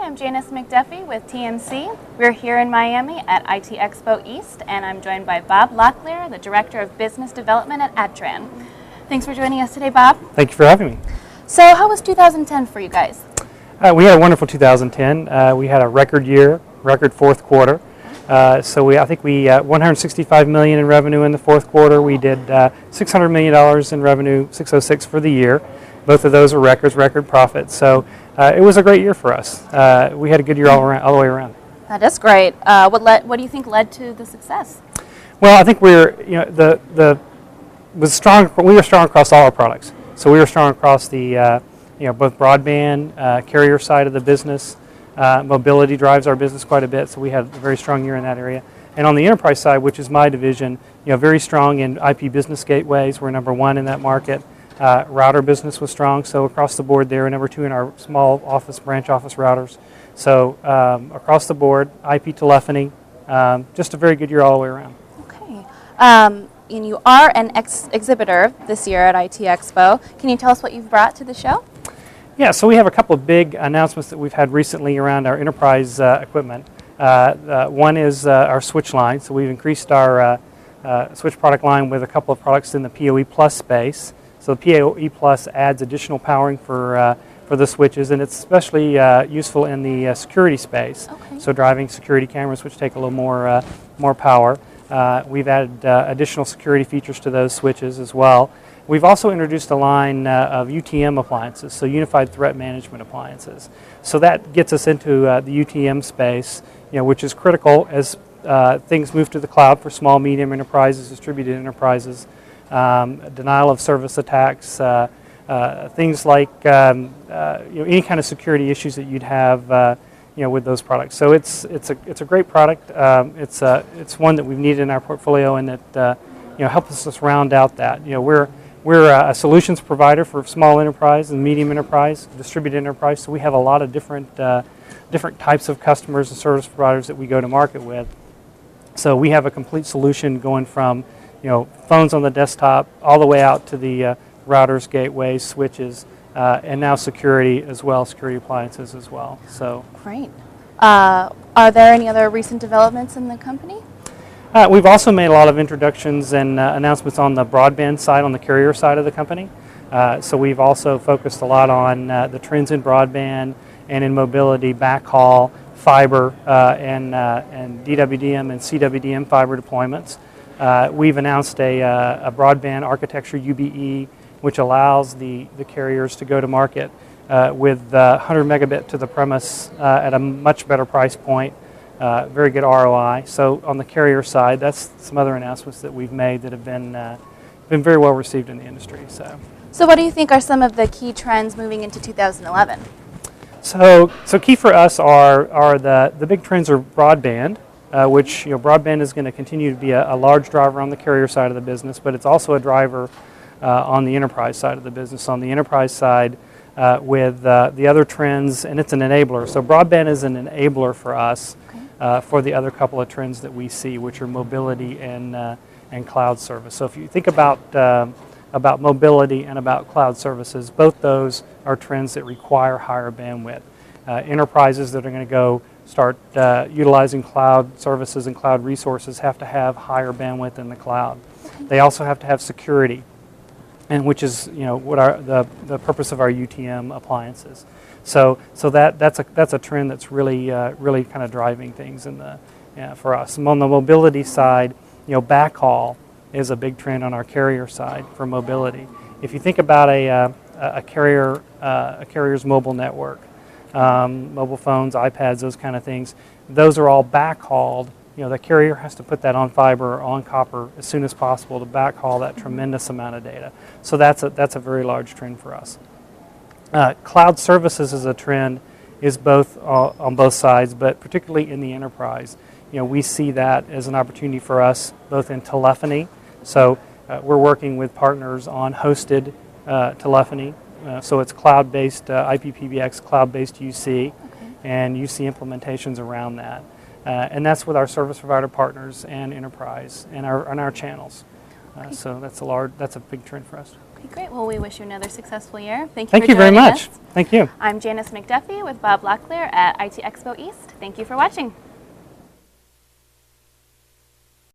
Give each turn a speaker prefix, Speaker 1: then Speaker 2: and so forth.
Speaker 1: I'm Janice McDuffie with TMC. We're here in Miami at IT Expo East, and I'm joined by Bob Locklear, the Director of Business Development at Adtran. Thanks for joining us today, Bob.
Speaker 2: Thank you for having me.
Speaker 1: So how was 2010 for you guys?
Speaker 2: We had a wonderful 2010. We had a record year, record fourth quarter. I think we $165 million in revenue in the fourth quarter. We did $600 million in revenue, 606 for the year. Both of those are records, record profits. So it was a great year for us. We had a good year all the way around.
Speaker 1: That is great. What do you think led to the success?
Speaker 2: Well, I think we were strong across all our products. So we were strong across the both broadband, carrier side of the business. Mobility drives our business quite a bit, so we had a very strong year in that area. And on the enterprise side, which is my division, very strong in IP business gateways. We're number one in that market. Router business was strong, so across the board there, number two in our small office, branch office routers. So across the board, IP telephony, just a very good year all the way around.
Speaker 1: Okay. And you are an exhibitor this year at IT Expo. Can you tell us what you've brought to the show?
Speaker 2: Yeah, so we have a couple of big announcements that we've had recently around our enterprise equipment. One is our switch line, so we've increased our switch product line with a couple of products in the PoE Plus space. So the PoE Plus adds additional powering for the switches, and it's especially useful in the security space.
Speaker 1: Okay.
Speaker 2: So driving security cameras, which take a little more power. We've added additional security features to those switches as well. We've also introduced a line of UTM appliances, so Unified Threat Management appliances. So that gets us into the UTM space, which is critical as things move to the cloud for small, medium enterprises, distributed enterprises. Denial of service attacks, things like any kind of security issues that you'd have with those products. So it's a great product. It's one that we've needed in our portfolio, and that helps us round out that. We're a solutions provider for small enterprise and medium enterprise, distributed enterprise. So we have a lot of different types of customers and service providers that we go to market with. So we have a complete solution going from phones on the desktop all the way out to the routers, gateways, switches, and now security as well, security appliances as well. So
Speaker 1: great. Are there any other recent developments in the company?
Speaker 2: We've also made a lot of introductions and announcements on the broadband side, on the carrier side of the company. So we've also focused a lot on the trends in broadband and in mobility, backhaul, fiber, and DWDM and CWDM fiber deployments. We've announced a broadband architecture, UBE, which allows the carriers to go to market with 100 megabit to the premise at a much better price point, very good ROI. So on the carrier side, that's some other announcements that we've made that have been very well received in the industry.
Speaker 1: So what do you think are some of the key trends moving into 2011?
Speaker 2: So key for us are the big trends are broadband. Which broadband is going to continue to be a large driver on the carrier side of the business, but it's also a driver on the enterprise side of the business. On the enterprise side, with the other trends, and it's an enabler. So broadband is an enabler for us for the other couple of trends that we see, which are mobility and cloud service. So if you think about mobility and about cloud services, both those are trends that require higher bandwidth. Enterprises that are going to start utilizing cloud services and cloud resources have to have higher bandwidth in the cloud. They also have to have security, and which is what the purpose of our UTM appliances. So that's a trend that's really kind of driving things for us. And on the mobility side, backhaul is a big trend on our carrier side for mobility. If you think about a carrier's mobile network. Mobile phones, iPads, those kind of things. Those are all backhauled. The carrier has to put that on fiber or on copper as soon as possible to backhaul that tremendous amount of data. So that's a very large trend for us. Cloud services as a trend is both on both sides, but particularly in the enterprise. We see that as an opportunity for us both in telephony. So we're working with partners on hosted telephony. So it's cloud-based IPPBX, cloud-based UC, and UC implementations around that. And that's with our service provider partners and enterprise and our channels. So that's a big trend for us.
Speaker 1: Okay, great. Well, we wish you another successful year. Thank you
Speaker 2: Thank
Speaker 1: for
Speaker 2: you very
Speaker 1: joining
Speaker 2: much.
Speaker 1: us.
Speaker 2: Thank you.
Speaker 1: I'm Janice McDuffie with Bob Locklear at IT Expo East. Thank you for watching.